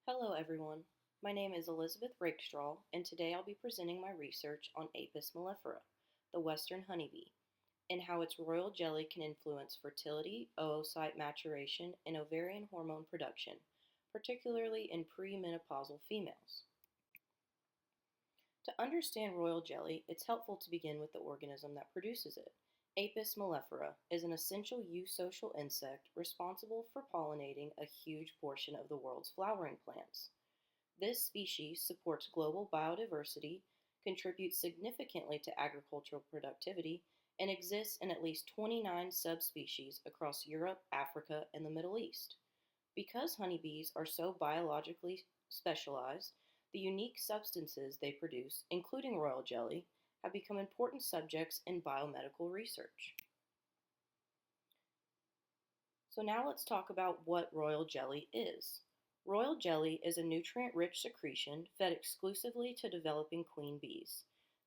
Hello everyone, my name is Elizabeth Rakestraw and today I'll be presenting my research on Apis mellifera, the western honeybee, and how its royal jelly can influence fertility, oocyte maturation, and ovarian hormone production, particularly in premenopausal females. To understand royal jelly, it's helpful to begin with the organism that produces it. Apis mellifera is an essential eusocial insect responsible for pollinating a huge portion of the world's flowering plants. This species supports global biodiversity, contributes significantly to agricultural productivity, and exists in at least 29 subspecies across Europe, Africa, and the Middle East. Because honeybees are so biologically specialized, the unique substances they produce, including royal jelly, have become important subjects in biomedical research. So now let's talk about what royal jelly is. Royal jelly is a nutrient-rich secretion fed exclusively to developing queen bees.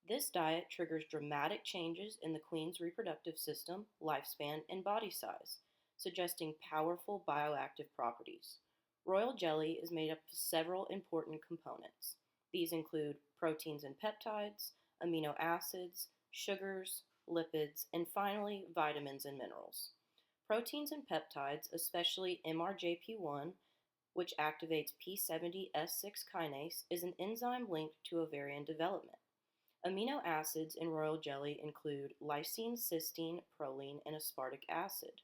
This diet triggers dramatic changes in the queen's reproductive system, lifespan, and body size, suggesting powerful bioactive properties. Royal jelly is made up of several important components. These include proteins and peptides, amino acids, sugars, lipids, and finally, vitamins and minerals. Proteins and peptides, especially MRGP1, which activates P70S6 kinase, is an enzyme linked to ovarian development. Amino acids in royal jelly include lysine, cysteine, proline, and aspartic acid.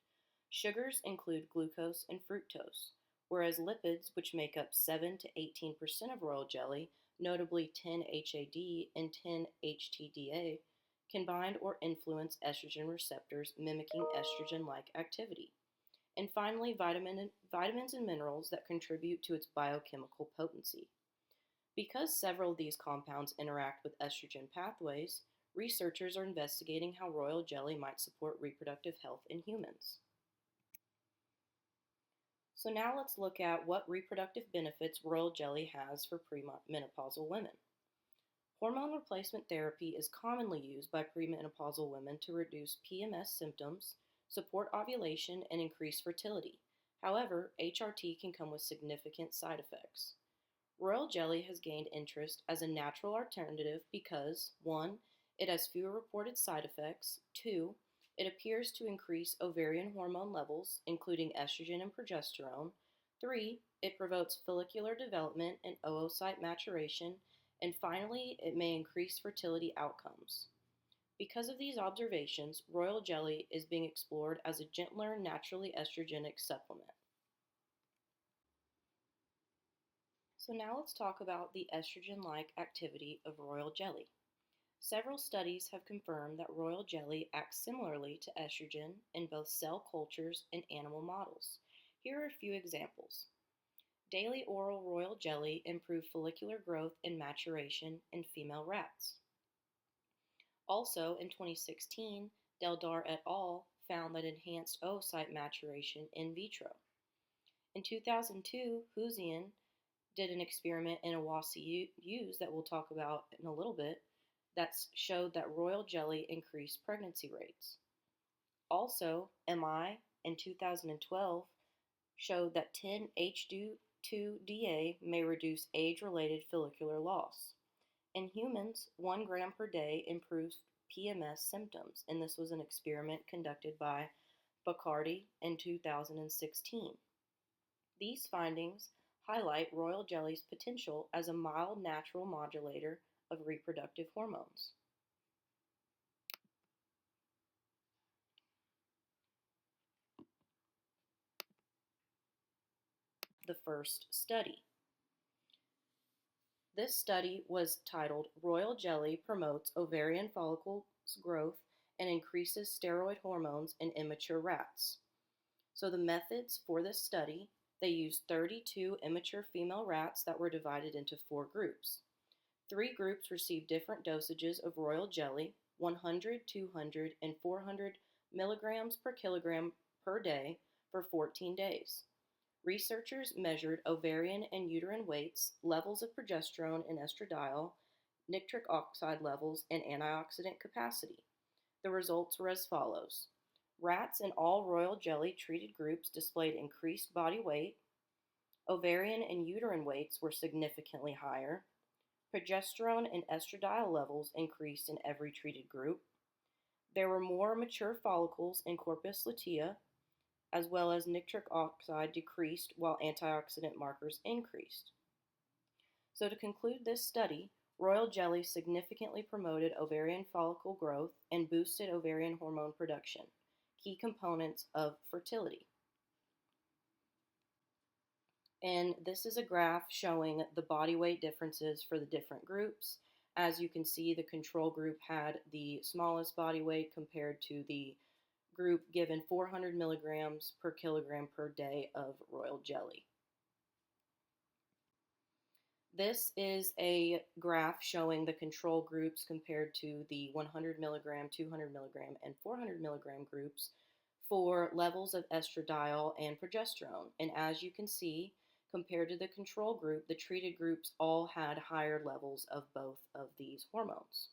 Sugars include glucose and fructose, whereas lipids, which make up 7 to 18% of royal jelly, notably 10-HAD and 10-HTDA, can bind or influence estrogen receptors, mimicking estrogen-like activity. And finally, vitamins and minerals that contribute to its biochemical potency. Because several of these compounds interact with estrogen pathways, researchers are investigating how royal jelly might support reproductive health in humans. So now let's look at what reproductive benefits royal jelly has for premenopausal women. Hormone replacement therapy is commonly used by premenopausal women to reduce PMS symptoms, support ovulation, and increase fertility. However, HRT can come with significant side effects. Royal jelly has gained interest as a natural alternative because 1. It has fewer reported side effects, 2. It appears to increase ovarian hormone levels, including estrogen and progesterone, 3. It promotes follicular development and oocyte maturation, and finally, it may increase fertility outcomes. Because of these observations, royal jelly is being explored as a gentler, naturally estrogenic supplement. So now let's talk about the estrogen-like activity of royal jelly. Several studies have confirmed that royal jelly acts similarly to estrogen in both cell cultures and animal models. Here are a few examples. Daily oral royal jelly improved follicular growth and maturation in female rats. Also, in 2016, Deldar et al. Found that enhanced oocyte maturation in vitro. In 2002, Huzian did an experiment in Awasi ewes that we'll talk about in a little bit that showed that royal jelly increased pregnancy rates. Also, MI in 2012 showed that 10-HD2DA may reduce age-related follicular loss. In humans, 1 gram per day improves PMS symptoms, and this was an experiment conducted by Bacardi in 2016. These findings highlight royal jelly's potential as a mild natural modulator of reproductive hormones. The first study. This study was titled Royal Jelly Promotes Ovarian Follicles Growth and Increases Steroid Hormones in Immature Rats. So the methods for this study, they used 32 immature female rats that were divided into 4 groups. 3 groups received different dosages of royal jelly, 100, 200, and 400 milligrams per kilogram per day for 14 days. Researchers measured ovarian and uterine weights, levels of progesterone and estradiol, nitric oxide levels, and antioxidant capacity. The results were as follows. Rats in all royal jelly treated groups displayed increased body weight, Ovarian and uterine weights were significantly higher. Progesterone and estradiol levels increased in every treated group. There were more mature follicles in corpus luteum, as well as nitric oxide decreased while antioxidant markers increased. So to conclude this study, royal jelly significantly promoted ovarian follicle growth and boosted ovarian hormone production, key components of fertility. And this is a graph showing the body weight differences for the different groups. As you can see, the control group had the smallest body weight compared to the group given 400 milligrams per kilogram per day of royal jelly. This is a graph showing the control groups compared to the 100 milligram, 200 milligram, and 400 milligram groups for levels of estradiol and progesterone. And as you can see, compared to the control group, the treated groups all had higher levels of both of these hormones.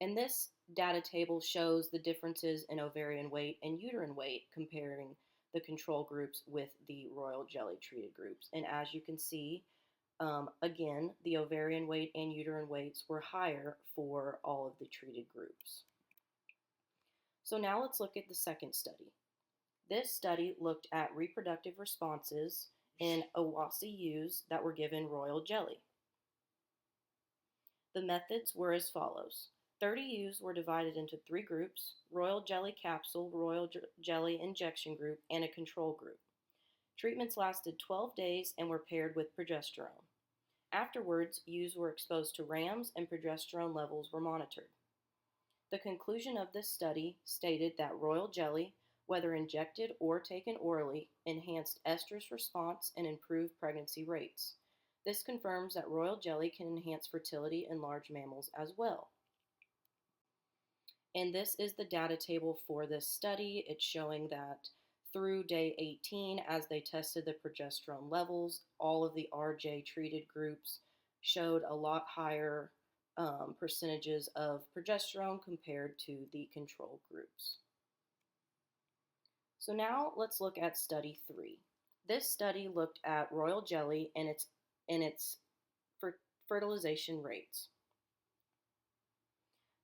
And this data table shows the differences in ovarian weight and uterine weight comparing the control groups with the royal jelly treated groups. And as you can see, again, the ovarian weight and uterine weights were higher for all of the treated groups. So now let's look at the second study. This study looked at reproductive responses in Awasi ewes that were given royal jelly. The methods were as follows. 30 ewes were divided into 3 groups: royal jelly capsule, royal jelly injection group, and a control group. Treatments lasted 12 days and were paired with progesterone. Afterwards, ewes were exposed to rams and progesterone levels were monitored. The conclusion of this study stated that royal jelly, whether injected or taken orally, enhanced estrus response and improved pregnancy rates. This confirms that royal jelly can enhance fertility in large mammals as well. And this is the data table for this study. It's showing that through day 18, as they tested the progesterone levels, all of the RJ treated groups showed a lot higher percentages of progesterone compared to the control groups. So now let's look at study 3. This study looked at royal jelly and its fertilization rates.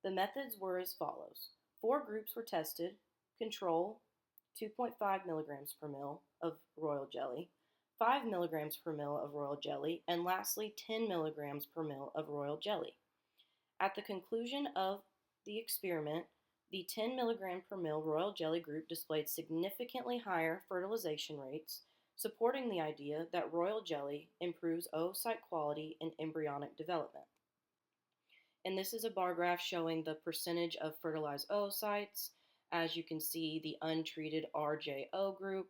The methods were as follows. 4 groups were tested: control, 2.5 milligrams per mil of royal jelly, 5 milligrams per mil of royal jelly, and lastly 10 milligrams per mil of royal jelly. At the conclusion of the experiment, the 10 milligram per mil royal jelly group displayed significantly higher fertilization rates, supporting the idea that royal jelly improves oocyte quality and embryonic development. And this is a bar graph showing the percentage of fertilized oocytes. As you can see, the untreated RJO group,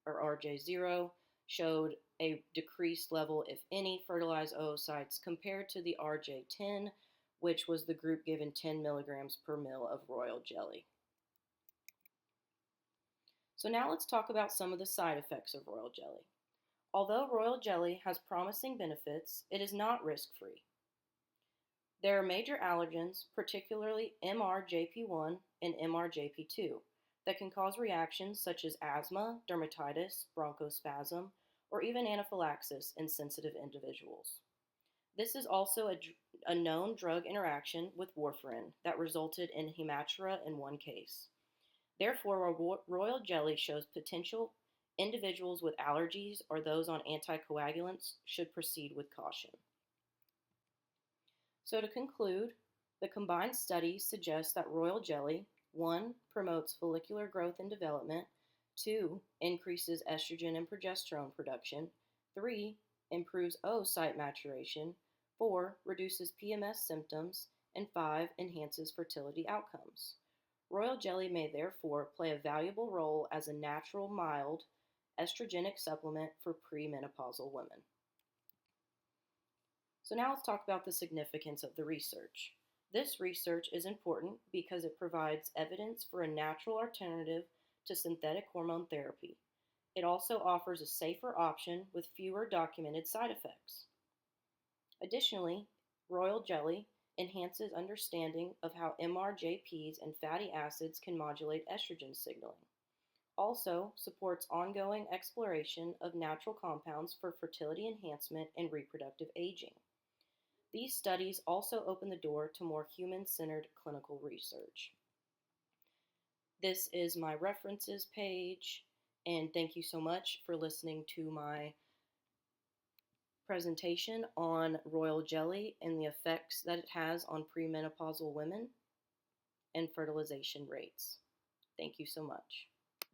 or RJ0, showed a decreased level, if any, fertilized oocytes compared to the RJ10, which was the group given 10 milligrams per mil of royal jelly. So now let's talk about some of the side effects of royal jelly. Although royal jelly has promising benefits, it is not risk-free. There are major allergens, particularly MRJP1 and MRJP2, that can cause reactions such as asthma, dermatitis, bronchospasm, or even anaphylaxis in sensitive individuals. This is also a known drug interaction with warfarin that resulted in hematuria in one case. Therefore, royal jelly shows potential individuals with allergies or those on anticoagulants should proceed with caution. So to conclude, the combined study suggests that royal jelly, 1, promotes follicular growth and development, 2, increases estrogen and progesterone production, 3, improves oocyte maturation, 4, reduces PMS symptoms, and 5, enhances fertility outcomes. Royal jelly may therefore play a valuable role as a natural, mild, estrogenic supplement for premenopausal women. So now let's talk about the significance of the research. This research is important because it provides evidence for a natural alternative to synthetic hormone therapy. It also offers a safer option with fewer documented side effects. Additionally, royal jelly enhances understanding of how MRJPs and fatty acids can modulate estrogen signaling. Also supports ongoing exploration of natural compounds for fertility enhancement and reproductive aging. These studies also open the door to more human-centered clinical research. This is my references page, and thank you so much for listening to my presentation on royal jelly and the effects that it has on premenopausal women and fertilization rates. Thank you so much.